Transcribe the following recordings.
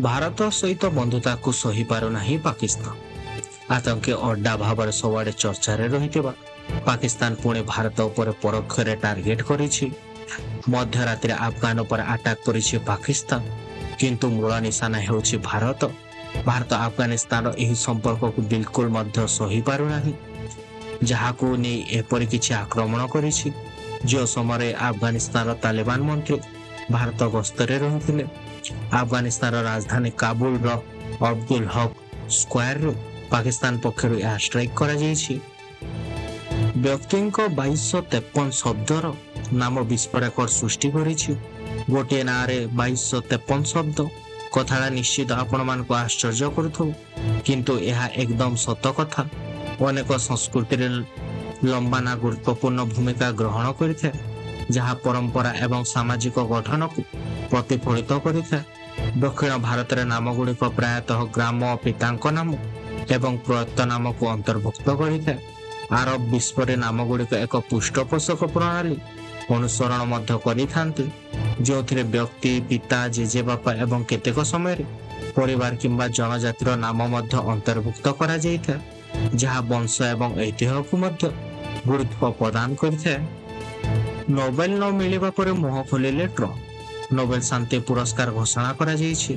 ଭାରତ ସହିତ ବନ୍ଧୁତାକୁ ସହିପାରୁନାହିଁ ପାକିସ୍ତାନ। ଆତଙ୍କୀ ଅଡ୍ଡା ଭାବରେ ସବୁଆଡେ ଚର୍ଚ୍ଚାରେ ରହିଥିବା ପାକିସ୍ତାନ ପୁଣି ଭାରତ ଉପରେ ପରୋକ୍ଷରେ ଟାର୍ଗେଟ କରିଛି। ମଧ୍ୟରାତ୍ରିରେ ଆଫଗାନ ଉପରେ ଆଟାକ୍ କରିଛି ପାକିସ୍ତାନ, କିନ୍ତୁ ମୂଳ ନିଶାନା ହେଉଛି ଭାରତ। ଭାରତ ଆଫଗାନିସ୍ତାନର ଏହି ସମ୍ପର୍କକୁ ବିଲକୁଲ ମଧ୍ୟ ସହିପାରୁନାହିଁ, ଯାହାକୁ ନେଇ ଏପରି କିଛି ଆକ୍ରମଣ କରିଛି। ଯେଉଁ ସମୟରେ ଆଫଗାନିସ୍ତାନର ତାଲିବାନ ମନ୍ତ୍ରୀ ଭାରତ ଗସ୍ତରେ ରହିଥିଲେ, ଆଫଗାନିସ୍ତାନର ରାଜଧାନୀ କାବୁଲର ଅବଦୁଲ ହକ୍ ସ୍କୋୟାରରେ ପାକିସ୍ତାନ ପକ୍ଷରୁ ଏହା ଷ୍ଟ୍ରାଇକ୍ କରାଯାଇଛି। ବ୍ୟକ୍ତିଙ୍କ 2253 ଶବ୍ଦର ନାମ ବିଶ୍ୱ ରେକର୍ଡ ସୃଷ୍ଟି କରିଛି। ଗୋଟିଏ ନାଁରେ 2253 ଶବ୍ଦ। କଥାଟା ନିଶ୍ଚିତ ଆପଣମାନଙ୍କୁ ଆଶ୍ଚର୍ଯ୍ୟ କରୁଥିବ, କିନ୍ତୁ ଏହା ଏକଦମ ସତ କଥା। ଅନେକ ସଂସ୍କୃତିରେ ଲମ୍ବା ନାଁ ଗୁରୁତ୍ୱପୂର୍ଣ୍ଣ ଭୂମିକା ଗ୍ରହଣ କରିଥାଏ, ଯାହା ପରମ୍ପରା ଏବଂ ସାମାଜିକ ଗଠନକୁ ପ୍ରତିଫଳିତ କରିଥାଏ। ଦକ୍ଷିଣ ଭାରତରେ ନାମଗୁଡ଼ିକ ପ୍ରାୟତଃ ଗ୍ରାମ, ପିତାଙ୍କ ନାମ ଏବଂ ପ୍ରୟତ ନାମକୁ ଅନ୍ତର୍ଭୁକ୍ତ କରିଥାଏ। ଆରବ ବିଶ୍ୱରେ ନାମଗୁଡ଼ିକ ଏକ ପୃଷ୍ଠପୋଷକ ପ୍ରଣାଳୀ ଅନୁସରଣ ମଧ୍ୟ କରିଥାନ୍ତି, ଯେଉଁଥିରେ ବ୍ୟକ୍ତି, ପିତା, ଜେଜେବାପା ଏବଂ କେତେକ ସମୟରେ ପରିବାର କିମ୍ବା ଜନଜାତିର ନାମ ମଧ୍ୟ ଅନ୍ତର୍ଭୁକ୍ତ କରାଯାଇଥାଏ, ଯାହା ବଂଶ ଏବଂ ଐତିହ୍ୟକୁ ମଧ୍ୟ ଗୁରୁତ୍ୱ ପ୍ରଦାନ କରିଥାଏ। ନୋବେଲ ନ ମିଳିବା ପରେ ମୁହଁ ଖୋଲିଲେ ଟ୍ରମ୍ପ। ନୋବେଲ ଶାନ୍ତି ପୁରସ୍କାର ଘୋଷଣା କରାଯାଇଛି।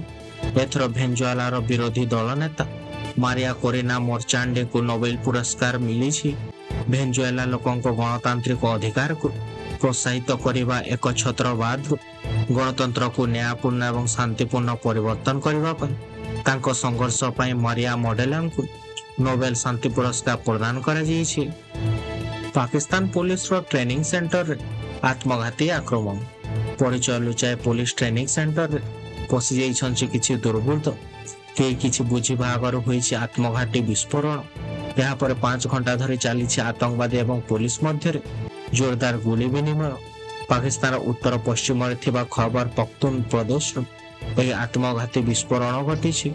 ଏଥର ଭେନେଜୁଏଲାର ବିରୋଧୀ ଦଳ ନେତା ମାରିଆ କୋରିନା ମର୍ଚାଣ୍ଡେଙ୍କୁ ନୋବେଲ ପୁରସ୍କାର ମିଳିଛି। ଭେନେଜୁଏଲା ଲୋକଙ୍କ ଗଣତାନ୍ତ୍ରିକ ଅଧିକାରକୁ ପ୍ରୋତ୍ସାହିତ କରିବା, ଏକଛତ୍ରବାଦରୁ ଗଣତନ୍ତ୍ରକୁ ନ୍ୟାୟପୂର୍ଣ୍ଣ ଏବଂ ଶାନ୍ତିପୂର୍ଣ୍ଣ ପରିବର୍ତ୍ତନ କରିବା ପାଇଁ ତାଙ୍କ ସଂଘର୍ଷ ପାଇଁ ମାରିଆ ମଡେଲାଙ୍କୁ ନୋବେଲ ଶାନ୍ତି ପୁରସ୍କାର ପ୍ରଦାନ କରାଯାଇଛି। ପାକିସ୍ତାନ ପୋଲିସର ଟ୍ରେନିଂ ସେଣ୍ଟରରେ ଆତ୍ମଘାତୀ ଆକ୍ରମଣ। ପରିଚୟ ଲୁଚାଇ ପୋଲିସ ଟ୍ରେନିଂ ସେଣ୍ଟରରେ ପଶିଯାଇଛନ୍ତି କିଛି ଦୁର୍ବୃତ୍ତ। କେହି କିଛି ବୁଝିବା ଆଗରୁ ହୋଇଛି ଆତ୍ମଘାତୀ ବିସ୍ଫୋରଣ। ଏହାପରେ 5 ଘଣ୍ଟା ଧରି ଚାଲିଛି ଆତଙ୍କବାଦୀ ଏବଂ ପୋଲିସ ମଧ୍ୟରେ ଜୋରଦାର ଗୁଳି ବିନିମୟ। ପାକିସ୍ତାନର ଉତ୍ତର ପଶ୍ଚିମରେ ଥିବା ଖୈବର ପଖ୍ତୁନ ପ୍ରଦେଶରୁ ଏହି ଆତ୍ମଘାତୀ ବିସ୍ଫୋରଣ ଘଟିଛି।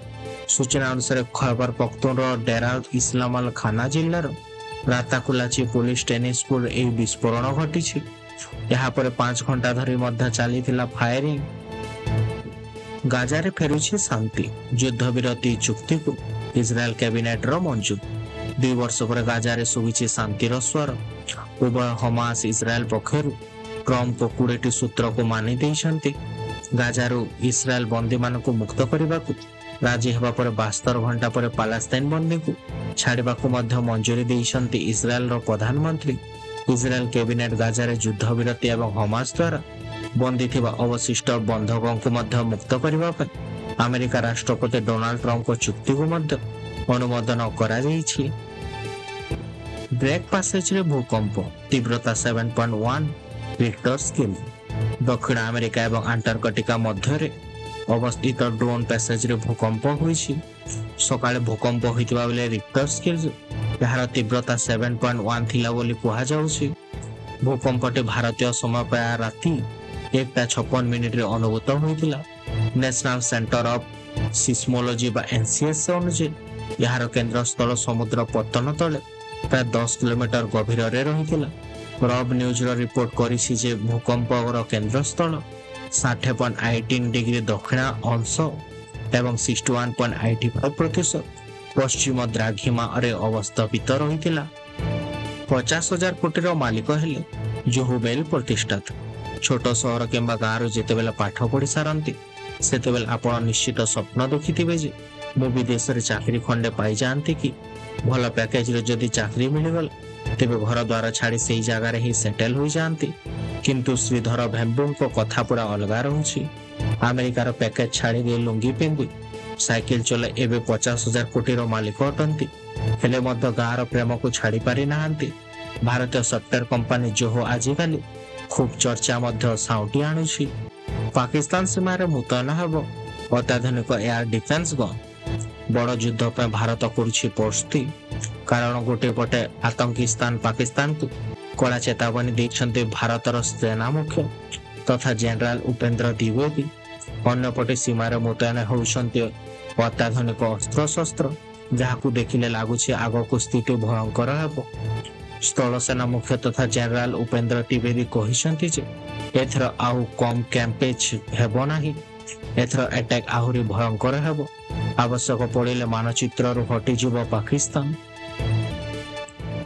ସୂଚନା ଅନୁସାରେ ଖୈବର ପଖ୍ତୁନର ଡେରା ଇସଲାମଲ ଖାନା ଜିଲ୍ଲାର ରାତାକୁଲାଚି ପୋଲିସ ଟ୍ରେନିଂ ସ୍କୁଲରେ ଏହି ବିସ୍ଫୋରଣ ଘଟିଛି। ଏହାପରେ 5 ଘଣ୍ଟା ଧରି ମଧ୍ୟ ଚାଲିଥିଲା ଫାୟାରିଂ। ଗାଜାରେ ଫେରୁଛି ଶାନ୍ତି। ଯୁଦ୍ଧବିରତି ଚୁକ୍ତିକୁ ଇସ୍ରାଏଲ କ୍ୟାବିନେଟର ମଞ୍ଜୁର। 2 ବର୍ଷ ପରେ ଗାଜାରେ ଶୁଭିଛି ଶାନ୍ତିର ସ୍ୱର। ଉଭୟ ହମାସ ଇସ୍ରାଏଲ ପକ୍ଷରୁ ଟ୍ରମ୍ପଙ୍କ 20ଟି ସୂତ୍ରକୁ ମାନି ଦେଇଛନ୍ତି। ଗାଜାରୁ ଇସ୍ରାଏଲ ବନ୍ଦୀମାନଙ୍କୁ ମୁକ୍ତ କରିବାକୁ ରାଜି ହେବା ପରେ 72 ଘଣ୍ଟା ପରେ ପାଲେଷ୍ଟାଇନ ବନ୍ଦୀଙ୍କୁ ଛାଡ଼ିବାକୁ ମଧ୍ୟ ମଞ୍ଜୁରୀ ଦେଇଛନ୍ତି ଇସ୍ରାଏଲର ପ୍ରଧାନମନ୍ତ୍ରୀ। ଇସ୍ରାଏଲ କ୍ୟାବିନେଟ ଗାଜାରେ ଯୁଦ୍ଧବିରତି ଏବଂ ହମାସ ଦ୍ୱାରା ବନ୍ଦୀ ଥିବା ଅବଶିଷ୍ଟ ବନ୍ଧକଙ୍କୁ ମଧ୍ୟ ମୁକ୍ତ କରିବା ପାଇଁ ଆମେରିକା ରାଷ୍ଟ୍ରପତି ଡୋନାଲ୍ଡ ଟ୍ରମ୍ପଙ୍କ ଚୁକ୍ତିକୁ ମଧ୍ୟ ଅନୁମୋଦନ କରାଯାଇଛି। ବ୍ରେକ୍ ପାସେଜରେ ଭୂକମ୍ପ, ତୀବ୍ରତା 7.1 ରିକ୍ଟର ସ୍କେଲ। ଦକ୍ଷିଣ ଆମେରିକା ଏବଂ ଆଣ୍ଟାର୍କଟିକା ମଧ୍ୟରେ ଅବସ୍ଥିତ ଡ୍ରୋନ୍ ପ୍ୟାସେଜରେ ଭୂକମ୍ପ ହୋଇଛି। ସକାଳେ ଭୂକମ୍ପ ହୋଇଥିବା ବେଳେ ରିକ୍ଟର ସ୍କେଲ ଏହାର ତୀବ୍ରତା 7.1 ଥିଲା ବୋଲି କୁହାଯାଉଛି। ଭୂକମ୍ପଟି ଭାରତୀୟ ସମୟ ପ୍ରାୟ ରାତି 1:56 ଅନୁଭୂତ ହୋଇଥିଲା। ନ୍ୟାସନାଲ ସେଣ୍ଟର ଅଫ୍ ସିସ୍ମୋଲୋଜି ବା NCS ଅନୁଯାୟୀ ଏହାର କେନ୍ଦ୍ରସ୍ଥଳ ସମୁଦ୍ର ପତ୍ତନ ତଳେ ପ୍ରାୟ 10 କିଲୋମିଟର ଗଭୀରରେ ରହିଥିଲା। ରବ୍ ନ୍ୟୁଜର ରିପୋର୍ଟ କରିଛି ଯେ ଭୂକମ୍ପର କେନ୍ଦ୍ରସ୍ଥଳ 60.18 ଡିଗ୍ରୀ ଦକ୍ଷିଣ ଅଂଶ ଏବଂ 61.85% ପଶ୍ଚିମ ଦ୍ରାଘିମାରେ ଅବସ୍ଥାପିତ ରହିଥିଲା। 50,000 କୋଟିର ମାଲିକ ହେଲେ ଜୁହୁ ବେଲ୍ ପ୍ରତିଷ୍ଠାତା। ଛୋଟ ସହର କିମ୍ବା ଗାଁରୁ ଯେତେବେଳେ ପାଠ ପଢ଼ି ସାରନ୍ତି, ସେତେବେଳେ ଆପଣ ନିଶ୍ଚିତ ସ୍ୱପ୍ନ ଦେଖିଥିବେ ଯେ ମୁଁ ବିଦେଶରେ ଚାକିରି ଖଣ୍ଡେ ପାଇଯାଆନ୍ତି କି। ଭଲ ପ୍ୟାକେଜରେ ଯଦି ଚାକିରି ମିଳିଗଲା, ତେବେ ଘର ଦ୍ୱାର ଛାଡ଼ି ସେଇ ଜାଗାରେ ହିଁ ସେଟେଲ ହୋଇଯାଆନ୍ତି। କିନ୍ତୁ ଶ୍ରୀଧର ଭେମ୍ବୁଙ୍କ କଥା ପୁରା ଅଲଗା ରହୁଛି। ଆମେରିକାର ପ୍ୟାକେଜ ଛାଡ଼ି ଦେଇ ଲୁଙ୍ଗି ପିନ୍ଧି ସାଇକେଲ ଚଲାଇ ଏବେ 50,000 କୋଟିର ମାଲିକ ଅଟନ୍ତି, ହେଲେ ମଧ୍ୟ ଗାଁର ପ୍ରେମକୁ ଛାଡ଼ି ପାରିନାହାନ୍ତି। ଭାରତୀୟ ସଫ୍ଟୱେର କମ୍ପାନୀ ଜୋହୋ ଆଜିକାଲି ଖୁବ୍ ଚର୍ଚ୍ଚା ମଧ୍ୟ ସାଉଁଟି ଆଣୁଛି। ପାକିସ୍ତାନ ସୀମାରେ ମୁତୟନ ହେବ ଅତ୍ୟାଧୁନିକ ଏୟାର ଡିଫେନ୍ସ ଗନ୍। ବଡ଼ ଯୁଦ୍ଧ ପାଇଁ ଭାରତ କରୁଛି ପ୍ରସ୍ତୁତି। କାରଣ ଗୋଟିଏ ପଟେ ଆତଙ୍କିସ୍ତାନ ପାକିସ୍ତାନକୁ କଡ଼ା ଚେତାବନୀ ଦେଇଛନ୍ତି ଭାରତର ସେନା ମୁଖ୍ୟ ତଥା ଜେନେରାଲ ଉପେନ୍ଦ୍ର ଦ୍ୱିବେଦୀ। ଅନ୍ୟପଟେ ସୀମାରେ ମୁତୟନ ହେଉଛନ୍ତି ଅତ୍ୟାଧୁନିକ ଅସ୍ତ୍ରଶସ୍ତ୍ର, ଯାହାକୁ ଦେଖିଲେ ଲାଗୁଛି ଆଗକୁ ସ୍ଥିତି ଭୟଙ୍କର ହେବ। ସ୍ଥଳସେନା ମୁଖ୍ୟ ତଥା ଜେନେରାଲ ଉପେନ୍ଦ୍ର ଦ୍ୱିବେଦୀ କହିଛନ୍ତି ଯେ ଏଥର ଆଉ କମ୍ କ୍ୟାମ୍ପେଜ ହେବ ନାହିଁ। ଏଥର ଆଟାକ୍ ଆହୁରି ଭୟଙ୍କର ହେବ। ଆବଶ୍ୟକ ପଡ଼ିଲେ ମାନଚିତ୍ରରୁ ହଟିଯିବ ପାକିସ୍ତାନ।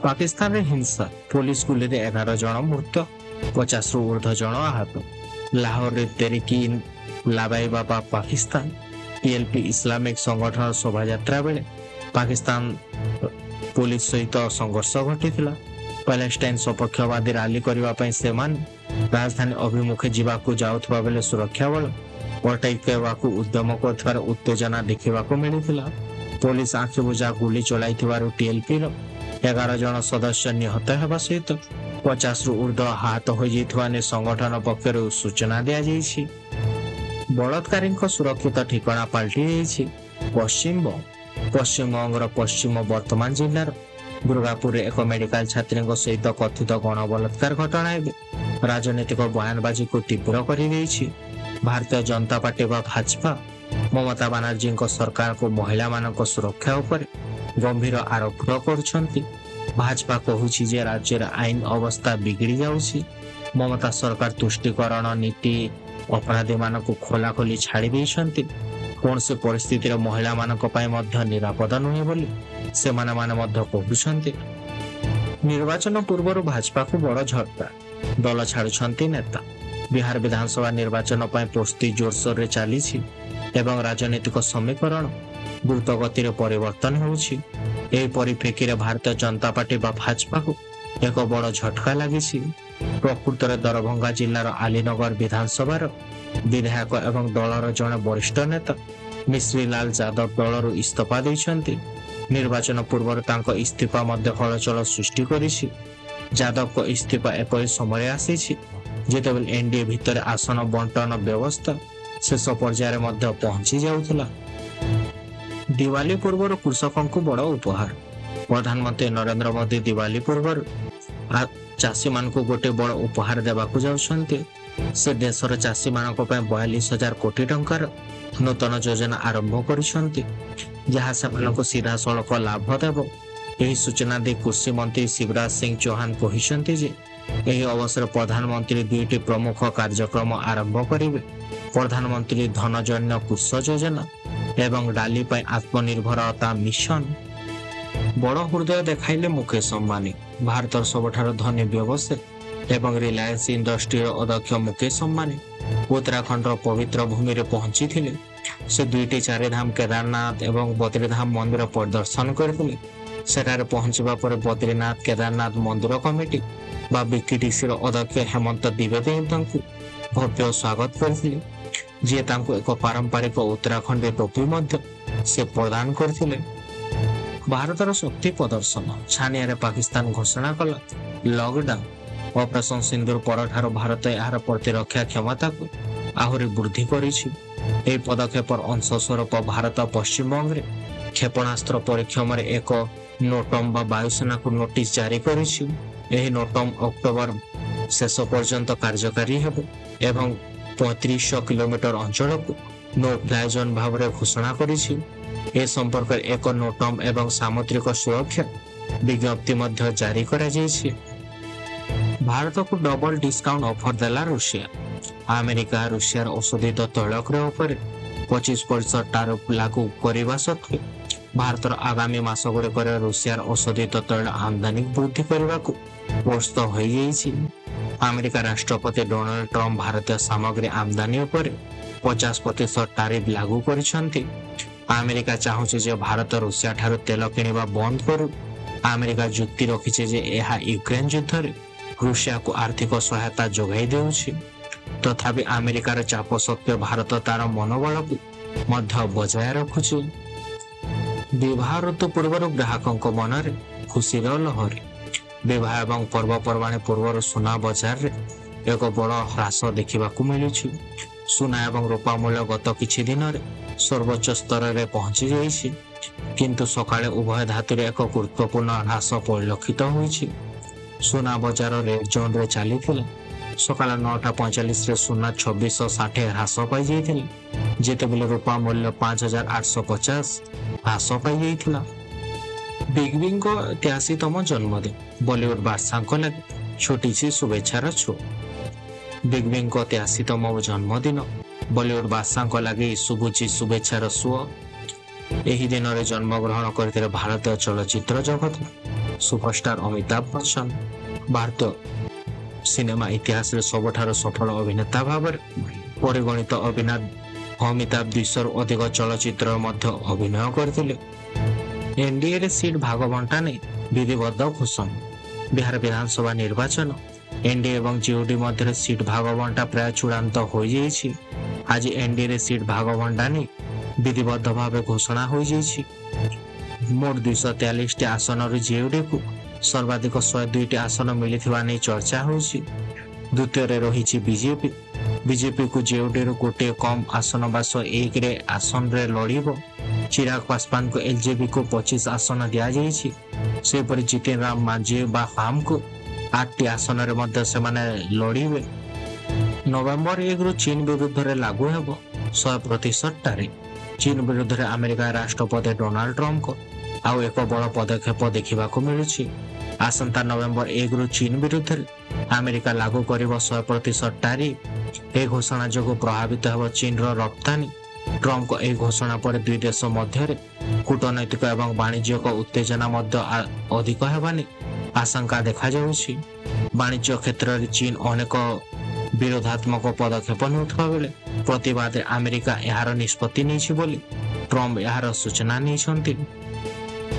ପାକିସ୍ତାନରେ ହିଂସା, ପୋଲିସ ଗୁଳିରେ 11 ଜଣ ମୃତ, 50ରୁ ଉର୍ଦ୍ଧ୍ୱ ଜଣ ଆହତ। ଲାହୋରରେ ତେରିକି ଲାବାଇବା ପାକିସ୍ତାନ PLP ଇସଲାମିକ ସଂଗଠନର ଶୋଭାଯାତ୍ରା ବେଳେ ପାକିସ୍ତାନ ପୋଲିସ ସହିତ ସଂଘର୍ଷ ଘଟିଥିଲା। ପାଲେଷ୍ଟାଇନ ସପକ୍ଷବାଦୀ ରାଲି କରିବା ପାଇଁ ସେମାନେ ରାଜଧାନୀ ଅଭିମୁଖେ ଯିବାକୁ ଯାଉଥିବା ବେଳେ ସୁରକ୍ଷା ବଳ ଅଟକାଇବାକୁ ଉଦ୍ୟମ କରୁଥିବାର ଉତ୍ତେଜନା ଦେଖିବାକୁ ମିଳିଥିଲା। ପୋଲିସ ଆଖିବୁଜା ଗୁଳି ଚଳାଇଥିବାରୁ TLPର 11 ଜଣ ସଦସ୍ୟ ନିହତ ହେବା ସହିତ 50ରୁ ଉର୍ଦ୍ଧ୍ୱ ଆହତ ହୋଇଯାଇଥିବା ନେଇ ସଂଗଠନ ପକ୍ଷରୁ ସୂଚନା ଦିଆଯାଇଛି। ବଳାତ୍କାରୀଙ୍କ ସୁରକ୍ଷିତ ଠିକଣା ପାଲଟି ଯାଇଛି ପଶ୍ଚିମବଙ୍ଗର ପଶ୍ଚିମ ବର୍ତ୍ତମାନ ଜିଲ୍ଲାର ଦୁର୍ଗାପୁରରେ ଏକ ମେଡିକାଲ ଛାତ୍ରୀଙ୍କ ସହିତ କଥିତ ଗଣବଳାତ୍କାର ଘଟଣା ଏବେ ରାଜନୈତିକ ବୟାନବାଜିକୁ ତୀବ୍ର କରିଦେଇଛି। ଭାରତୀୟ ଜନତା ପାର୍ଟି ବା ଭାଜପା ମମତା ବାନାର୍ଜୀଙ୍କ ସରକାରକୁ ମହିଳାମାନଙ୍କ ସୁରକ୍ଷା ଉପରେ ଗମ୍ଭୀର ଆରୋପ କରୁଛନ୍ତି। ଭାଜପା କହୁଛି ଯେ ରାଜ୍ୟର ଆଇନ ଅବସ୍ଥା ବିଗିଡ଼ି ଯାଉଛି। ମମତା ସରକାର ତୁଷ୍ଟିକରଣ ନୀତି ଅପରାଧୀମାନଙ୍କୁ ଖୋଲାଖୋଲି ଛାଡ଼ି ଦେଇଛନ୍ତି। କୌଣସି ପରିସ୍ଥିତିରେ ମହିଳାମାନଙ୍କ ପାଇଁ ମଧ୍ୟ ନିରାପଦ ନୁହେଁ ବୋଲି ସେମାନେ ମଧ୍ୟ କହୁଛନ୍ତି। ନିର୍ବାଚନ ପୂର୍ବରୁ ଭାଜପାକୁ ବଡ଼ ଝଟକା, ଦଳ ଛାଡୁଛନ୍ତି ନେତା। ବିହାର ବିଧାନସଭା ନିର୍ବାଚନ ପାଇଁ ପ୍ରସ୍ତୁତି ଜୋରସୋରରେ ଚାଲିଛି ଏବଂ ରାଜନୈତିକ ସମୀକରଣ ଦ୍ରୁତ ଗତିରେ ପରିବର୍ତ୍ତନ ହେଉଛି। ଏହି ପରିପ୍ରେକ୍ଷୀରେ ଭାରତୀୟ ଜନତା ପାର୍ଟି ବା ଭାଜପାକୁ ଏକ ବଡ଼ ଝଟକା ଲାଗିଛି। ପ୍ରକୃତରେ ଦରଭଙ୍ଗା ଜିଲ୍ଲାର ଆଲିନଗର ବିଧାନସଭାର ବିଧାୟକ ଏବଂ ଦଳର ଜଣେ ବରିଷ୍ଠ ନେତା ମିଶ୍ରୀ ଲାଲ ଯାଦବ ଦଳରୁ ଇସ୍ତଫା ଦେଇଛନ୍ତି। ନିର୍ବାଚନ ପୂର୍ବରୁ ତାଙ୍କ ଇସ୍ତଫା ମଧ୍ୟ ହଲଚଲ ସୃଷ୍ଟି କରିଛି। ଯାଦବଙ୍କ ଇସ୍ତଫା ଏପରି ସମୟରେ ଆସିଛି ଯେତେବେଳେ NDA ଭିତରେ ଆସନ ବଣ୍ଟନ ବ୍ୟବସ୍ଥା ଶେଷ ପର୍ଯ୍ୟାୟରେ ମଧ୍ୟ ପହଞ୍ଚି ଯାଉଥିଲା। ଦିୱାଲୀ ପୂର୍ବରୁ କୃଷକଙ୍କୁ ବଡ଼ ଉପହାର। ପ୍ରଧାନମନ୍ତ୍ରୀ ନରେନ୍ଦ୍ର ମୋଦି ଦିୱାଲୀ ପୂର୍ବରୁ ଚାଷୀମାନଙ୍କୁ ଗୋଟିଏ ବଡ଼ ଉପହାର ଦେବାକୁ ଯାଉଛନ୍ତି। ସେ ଦେଶର ଚାଷୀମାନଙ୍କ ପାଇଁ 42,000 କୋଟି ଟଙ୍କାର ନୂତନ ଯୋଜନା ଆରମ୍ଭ କରିଛନ୍ତି, ଯାହା ସେମାନଙ୍କୁ ସିଧାସଳଖ ଲାଭ ଦେବ। ଏହି ସୂଚନା ଦେଇ କୃଷି ମନ୍ତ୍ରୀ ଶିବରାଜ ସିଂ ଚୌହାନ କହିଛନ୍ତି ଯେ ଏହି ଅବସରରେ ପ୍ରଧାନମନ୍ତ୍ରୀ 2ଟି ପ୍ରମୁଖ କାର୍ଯ୍ୟକ୍ରମ ଆରମ୍ଭ କରିବେ। ପ୍ରଧାନମନ୍ତ୍ରୀ ଧନଜନ୍ୟ କୃଷି ଯୋଜନା ଏବଂ ଡାଲି ପାଇଁ ଆତ୍ମନିର୍ଭରତା ମିଶନ। ବଡ଼ ହୃଦୟ ଦେଖାଇଲେ ମୁକେଶ ଅମ୍ବାନୀ। ଭାରତର ସବୁଠାରୁ ଧନୀ ବ୍ୟବସାୟୀ ଏବଂ ରିଲାଏନ୍ସ ଇଣ୍ଡଷ୍ଟ୍ରିର ଅଧ୍ୟକ୍ଷ ମୁକେଶ ଅମ୍ବାନୀ ଉତ୍ତରାଖଣ୍ଡର ପବିତ୍ର ଭୂମିରେ ପହଞ୍ଚିଥିଲେ। ସେ 2ଟି ଚାରିଧାମ କେଦାରନାଥ ଏବଂ ବଦ୍ରିଧାମ ମନ୍ଦିର ପରିଦର୍ଶନ କରିଥିଲେ। ସେଠାରେ ପହଞ୍ଚିବା ପରେ ବଦ୍ରିନାଥ କେଦାରନାଥ ମନ୍ଦିର କମିଟି ବା BKTCର ଅଧ୍ୟକ୍ଷ ହେମନ୍ତ ଦ୍ୱିବେଦୀ ତାଙ୍କୁ ଭବ୍ୟ ସ୍ୱାଗତ କରିଥିଲେ, ଯିଏ ତାଙ୍କୁ ଏକ ପାରମ୍ପରିକ ଉତ୍ତରାଖଣ୍ଡୀ ଟୋପି ମଧ୍ୟ ସେ ପ୍ରଦାନ କରିଥିଲେ। ଭାରତର ଶକ୍ତି ପ୍ରଦର୍ଶନ। ଛାନିଆରେ ପାକିସ୍ତାନ ଘୋଷଣା କଲା ଲକଡାଉନ। ଅପରେସନ ସିନ୍ଦୁର ପରଠାରୁ ଭାରତ ଏହାର ପ୍ରତିରକ୍ଷା କ୍ଷମତାକୁ ଆହୁରି ବୃଦ୍ଧି କରିଛି। ଏହି ପଦକ୍ଷେପର ଅଂଶ ସ୍ୱରୂପ ଭାରତ ପଶ୍ଚିମବଙ୍ଗରେ କ୍ଷେପଣାସ୍ତ୍ର ପରୀକ୍ଷଣରେ ଏକ ନୋଟମ ବା ବାୟୁସେନାକୁ ନୋଟିସ ଜାରି କରିଛି। ଏହି ନୋଟମ ଅକ୍ଟୋବର ଶେଷ ପର୍ଯ୍ୟନ୍ତ କାର୍ଯ୍ୟକାରୀ ହେବ ଏବଂ 3500 କିଲୋମିଟର ଅଞ୍ଚଳକୁ ନୋ ଫ୍ଲାଏ ଜୋନ୍ ଭାବରେ ଘୋଷଣା କରିଛି। ଏ ସମ୍ପର୍କରେ ଏକ ନୋଟମ ଏବଂ ସାମୁଦ୍ରିକ ସୁରକ୍ଷା ବିଜ୍ଞପ୍ତି ମଧ୍ୟ ଜାରି କରାଯାଇଛି। ଭାରତକୁ ଡବଲ ଡିସ୍କାଉଣ୍ଟ ଅଫର ଦେଲା ରୁଷିଆ। ଆମେରିକା ରୁଷିଆର ଔଷଧିତ ତୈଳ କ୍ରୟ ଉପରେ 25% ଟାରିଫ ଲାଗୁ କରିବା ସତ୍ତ୍ୱେ ଭାରତର ଆଗାମୀ ମାସଗୁଡ଼ିକରେ ରୁଷିଆର ଔଷଧିତ ତୈଳ ଆମଦାନୀ ବୃଦ୍ଧି କରିବାକୁ ପ୍ରସ୍ତୁତ ହୋଇଯାଇଛି। ଆମେରିକା ରାଷ୍ଟ୍ରପତି ଡୋନାଲ୍ଡ ଟ୍ରମ୍ପ ଭାରତୀୟ ସାମଗ୍ରୀ ଆମଦାନୀ ଉପରେ 50% ଟାରିଫ ଲାଗୁ କରିଛନ୍ତି। ଆମେରିକା ଚାହୁଁଛି ଯେ ଭାରତ ରୁଷିଆ ଠାରୁ ତେଲ କିଣିବା ବନ୍ଦ କରୁ। ଆମେରିକା ଯୁକ୍ତି ରଖିଛି ଯେ ଏହା ୟୁକ୍ରେନ ଯୁଦ୍ଧରେ ରୁଷିଆକୁ ଆର୍ଥିକ ସହାୟତା ଯୋଗାଇ ଦେଉଛି। ତଥାପି ଆମେରିକାର ଚାପ ସତ୍ତ୍ୱେ ଭାରତ ତାର ମନୋବଳକୁ ମଧ୍ୟ ବଜାୟ ରଖୁଛି। ବିବାହ ଋତୁ ପୂର୍ବରୁ ଗ୍ରାହକଙ୍କ ମନରେ ଖୁସିର ଲହରୀ। ବିବାହ ଏବଂ ପର୍ବପର୍ବାଣି ପୂର୍ବରୁ ସୁନା ବଜାରରେ ଏକ ବଡ଼ ହ୍ରାସ ଦେଖିବାକୁ ମିଳୁଛି। ସୁନା ଏବଂ ରୂପା ମୂଲ୍ୟ ଗତ କିଛି ଦିନରେ ସର୍ବୋଚ୍ଚ ସ୍ତରରେ ପହଞ୍ଚି ଯାଇଛି, କିନ୍ତୁ ସକାଳେ ଉଭୟ ଧାତୁରେ ଏକ ଗୁରୁତ୍ୱପୂର୍ଣ୍ଣ ହ୍ରାସ ପରିଲକ୍ଷିତ ହୋଇଛି। ସୁନା ବଜାର ରେଡ୍ ଜୋନ୍ରେ ଚାଲିଥିଲା। ସକାଳ 9:45ରେ ସୁନା 2660 ହ୍ରାସ ପାଇଯାଇଥିଲା, ଯେତେବେଳେ ରୂପା ମୂଲ୍ୟ 5850 ହ୍ରାସ ପାଇଯାଇଥିଲା। ବିଗ ବିଙ୍କ 83ତମ ଜନ୍ମଦିନ। ବଲିଉଡ ବାଦଶାହଙ୍କ ଲାଗି ଛୁଟିଛି ଶୁଭେଚ୍ଛାର ଛୁଆ। ବିଗ ବିଙ୍କ 83ତମ ଜନ୍ମଦିନ बॉलीवुड बादशाह लगे शुभुची शुभेच्छार सुओ। यही दिन में जन्मग्रहण करते भारतीय चलचित्र जगत सुपरस्टार अमिताभ बच्चन भारतीय सिनेमा इतिहास सबुठार सफल अभिनेता भाव परिगणित अमिताभ 200 अधिक चलचित्र अभिनय करते। एनडीए सीट भाग बंटा नहीं विधिबद्ध घोषणा। बिहार विधानसभा निर्वाचन एनडीए और जीओडी मध्य सीट भाग बंटा प्राय चूड़ांत हो जाइए। आज एनडीए सीट भाग बंटा नहीं विधिबद्ध भाव घोषणा हो जाइए। मोट 243 आसन जीओडी को सर्वाधिक 102 आसन मिलता नहीं चर्चा हो। द्वितीय रही बीजेपी को जीओडी गोटे कम आसन बा 101 आसन रे लड़ब। चिराग पासवान को एलजेपी को 25 आसन दि जापरि जितेन राम मांझी बा हाम को 8 आसन लड़े। नवेम्बर 1 रु चीन विरुद्ध रे लागू हेब 100% टारिफ। चीन विरुद्ध रे अमेरिका राष्ट्रपति डोनाल्ड ट्रंप को आउ एक बड़ पदक्षेप देखा मिलुछि। आसंता नवेम्बर 1 रु चीन विरुद्ध रे अमेरिका लागू करिब 100% टारिफ। ए घोषणा जो प्रभावित हेब चीन रो रप्तानी। ट्रंप को यह घोषणा पर दुई देश मध्य कूटनैतिक और वाणिज्यिक उत्तेजना अधिक होगानी आशंका देखा जाउछि। वाणिज्य क्षेत्र में चीन अनेक विरोधात्मक पदक्षेप नेउथबा बेले प्रतिवाद अमेरिका यार निष्पत्ति नहीं बोली ट्रंप यार सूचना नहीं।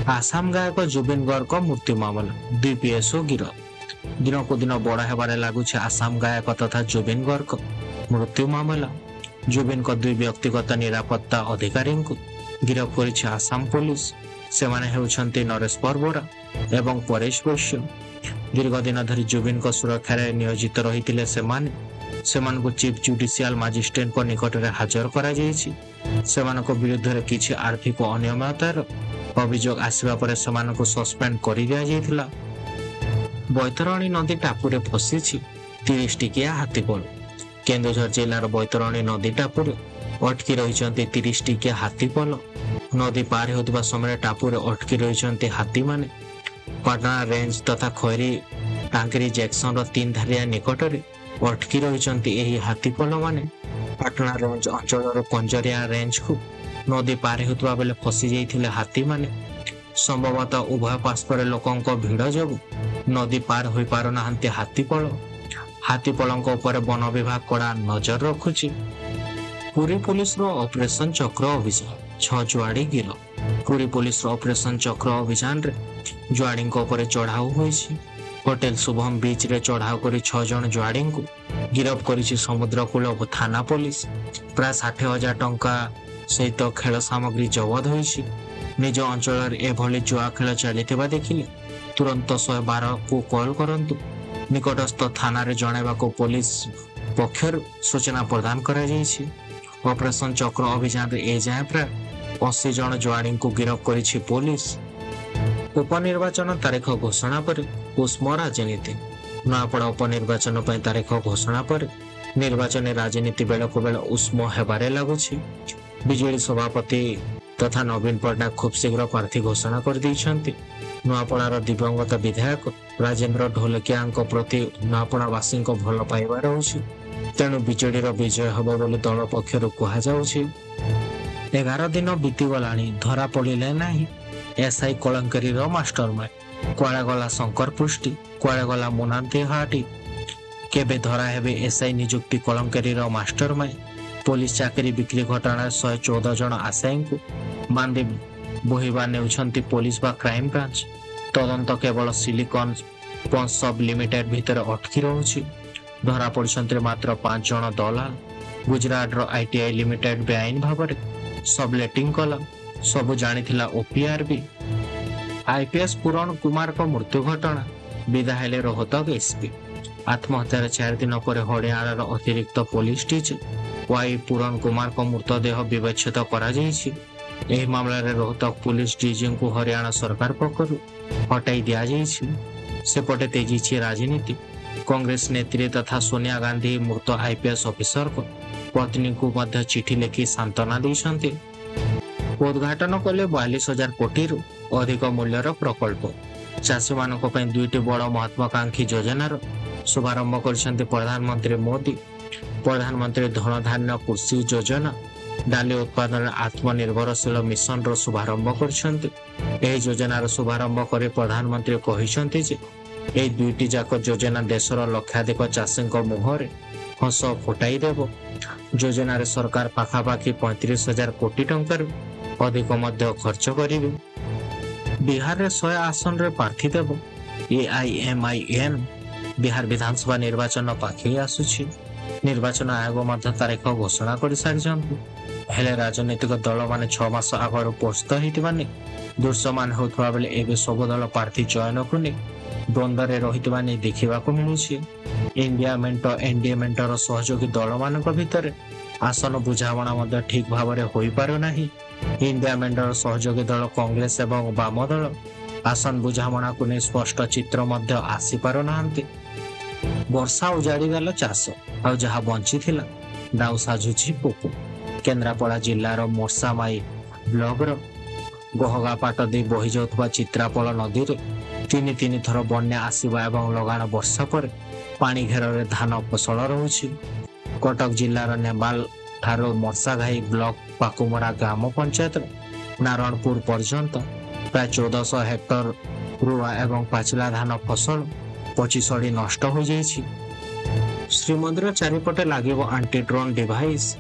आसाम गायक जुबिन गर्ग मृत्यु मामला 2 पीएसओ गिरफ। दिन को दिन बड़ होबार लगुच आसाम गायक तथा जुबिन गर्ग मृत्यु मामला। जुबिन को 2 व्यक्तिगत निरापत्ता अधिकारी को गिरफ कर आसाम पुलिस। से माने नरेश परबरा एवं परेश वैश्य। दीर्घ दिन धरी जुबिन को सुरक्षा नियोजित रही चीफ जुडिशियल मजिस्ट्रेट को निकट में हाजर करा विरुद्ध में किसी आर्थिक अनियमिततार अभियोग आसवा पर सस्पेंड कर दिया जाइथिला। बैतरणी नदी टापुरे फसी 30 टिकिया हाथीपल। केन्दुझर जिलार बैतरणी नदी टापुरे अटकी रही 30 टिकिया हाथीपल। नदी पार होता समय टापुरे अटकी रही हाथी माने। पाटना रेंज तथा खैरी टांकरी जैक्सन 3 धारिया निकट में अटकी रही हाथीपल माने। पाटना रेंज अंचल कंजरिया रेंज को नदी पार होता बेले फसी जाइथिले हाथी माने। संभवतः उभय पार्श्वर लोकों भिड़ जो नदी पार हो पारना हाथीपल। हाथीपलंक उपर वन विभाग कड़ा नजर रखुची। पुरी पुलिस ऑपरेशन चक्र अभियान 6 जुआड़ी गिरफ। पुरी पुलिस ऑपरेशन चक्र अभियान रे जुआड़ी चढ़ाऊ होइछि। होटेल शुभम बीच रे चढ़ाऊ कर 6 जन जुआड़ी को गिरफ करिछि समुद्रकूल थाना पुलिस। प्राय 60,000 टंका सहित खेल सामग्री जबत होइछि। निज अंचल एभली जुआ खेल चलिथिबा देखिले तुरंत 112 को कॉल करंतु। निकटस्थ थाना रे जणाइबा को पुलिस पक्षर सूचना प्रदान करा जाइछि। ऑपरेशन चक्र अभियान रे ए जाय प्राय 80 जन जुआड़ी को गिरफ करिछि पुलिस। उपनिर्वाचन तारीख घोषणा पर उष्म राजनीति। नयापड़ा उपनिर्वाचन पर तारीख घोषणा पर निर्वाचन राजनीति बेल को बेल उष्म हेबारे लगुछि। बीजेडी सभापति तथा नवीन पट्टनायक खूब शीघ्र प्रार्थी घोषणा कर दैछन्ति। नयापड़ार दिवंगत विधायक राजेंद्र ढोलकिया प्रति नयापड़ावासी भल पाइबा रहुछि। तेणु बीजेडी विजय हेब बोली दल पक्षर कहुछि। 11 दिन बीतीगला धरा पड़े ना एसआई कलंकरी मास्टरमाइंड। कुआड़े गला शंकर पृष्टि, कुआड़े गला मुना देहाटी। केबे धरा हेबे एसआई नियुक्ति कलंकरी मास्टरमाइंड। पुलिस चाकरी बिक्री घटना 114 जन आशायी को बांधी बोहिबा नेउछंती पुलिस बा क्राइम ब्रांच। तदंत केवल सिलिकॉन पंच सब लिमिटेड भितर अटकी रहुछि। धरा पड़छंती मात्र 5 जन दलाल। गुजरात रो आईटीआई लिमिटेड बेआईन भाव सबलेटिंग कला सबु जानिथिला ओपीआरबी। आईपीएस पूरण कुमार को मृत्यु घटना विदा हेले रोहतक एसपी। आत्महत्यार 4 दिन पर हरियाणार अतिरिक्त पुलिस डीजी वाई पूरण कुमार को मृतदेह विवेचित करा जाइछि। एही मामला रे रोहतक पुलिस डीजी को हरियाणा सरकार पक्षरु हटाई दिया जाइछि। सेपटे तेजीछि राजनीति। कांग्रेस नेत्री तथा सोनिया गांधी मृत आईपीएस ऑफिसर को पत्नी को मध्य चिठी लिखि सांत्वना दैछन्ति। उद्घाटन कले 42,000 कोटी रु अधिक मूल्यर प्रकल्प। चाषी मानक पई 2टी बड़ महत्वाकांक्षी योजनार शुभारंभ करछन्ति प्रधानमंत्री मोदी। प्रधानमंत्री धन धान्य कृषि योजना डाली उत्पादन आत्मनिर्भरशील मिशन रो शुभारंभ करछन्ते। एही योजनार शुभारंभ करी प्रधानमंत्री कहिसन्ते जे एही दुईटी जाक योजना देशर लक्षाधिक चाषीଙ୍କ मुहरे हस फुटाई देबो। योजनार सरकार पाखापाखि 35,000 कोटी टंकार अधिक मध्य खर्च करिवे। बिहार रे 100 आसन रे प्रार्थी देबो। AIMIN बिहार विधानसभा निर्वाचन पाखे आसुछि। निर्वाचन आयोग मध्य तारीख घोषणा कर सारिछन्ति। हेले राजनीतिक दल माने 6 मास आगरो पोस्ट हेतिबानी दृश्यमान होतबा बेले एबे सब दल प्रार्थी चयन कुने द्वंद्व रे रहितबानी देखिबाको मिलुछि। इंडिया मेंट एनडीए मेंटर सहयोगी दल मानक भितरे आसन बुझामणा मध्य ठीक भाबरे होई पारो नाही। इंडिया मेंटर सहयोगी दल कांग्रेस एवं वाम दल आसन बुझामणा को स्पष्ट चित्र मध्य आसी पारो नाहंती। वर्षा उजाड़ी गल चाष आ जहा बंची थिला दाउ साजुछि पोको। केन्द्रापड़ा जिल्लार मोर्सामाई ब्लॉक रो गहगा पाट दे बहि जाउथबा चित्रापल नदी रे तीन थर बन्या आसीबा एवं लगाण वर्षा पर पानी घेर रे धान फसल रहुछि। कटक जिल्लार नेमाल ठारो मोर्साघाई ब्लॉक पाकुमरा ग्राम पंचायत नारायणपुर पर्यंत प्राय 1400 हेक्टर रुआ एवं पाचिला धान फसल पची सड़ी नष्ट हो जाइछि। श्रीमंदिर चारिपटे लागिबो anti drone device.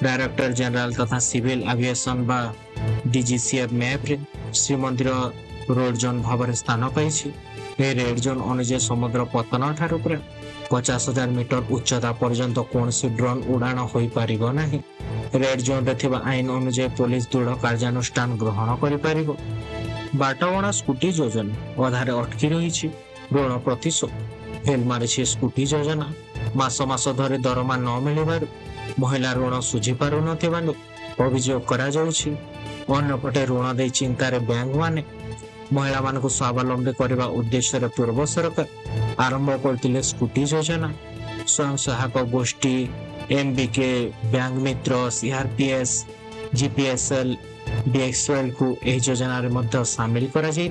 Director general तथा सिविल एविएशन बा डीजीसीएफ मैप रे श्रीमंदिर रोड जोन भाव स्थान पाई। रेड जोन अनुसार समुद्र पतन ठारू 50,000 मीटर उच्चता पर्यंत कौन सी ड्रोन उड़ाण हो पारिबो नाही। रेड जोन रे थिबा आईन अनुसार पुलिस दृढ़ कार्यानुष्ठान ग्रहण करि पारिबो। बाटवणा स्कूटी योजना अधारे अटकी रही। ऋण प्रतिशोध फेल मारिछि स्कूटी योजना। मास मास धरे दरमा न मिलिबार महिला ऋण सुझी पारु नथिबानी अभियोग करा जाउछि। अन्यपटे ऋण दे चिंतार बैंक माने महिला मानकु स्वावलंबी करबा उद्देश्य रे पूर्व सरकार आरंभ करथिले स्कूटी योजना। स्वयं सहायक गोष्ठी एमबीके बैंक मित्र सीआरपीएस जीपीएसएल डीएक्सएल को एही योजना रे मध्य शामिल करा जाय।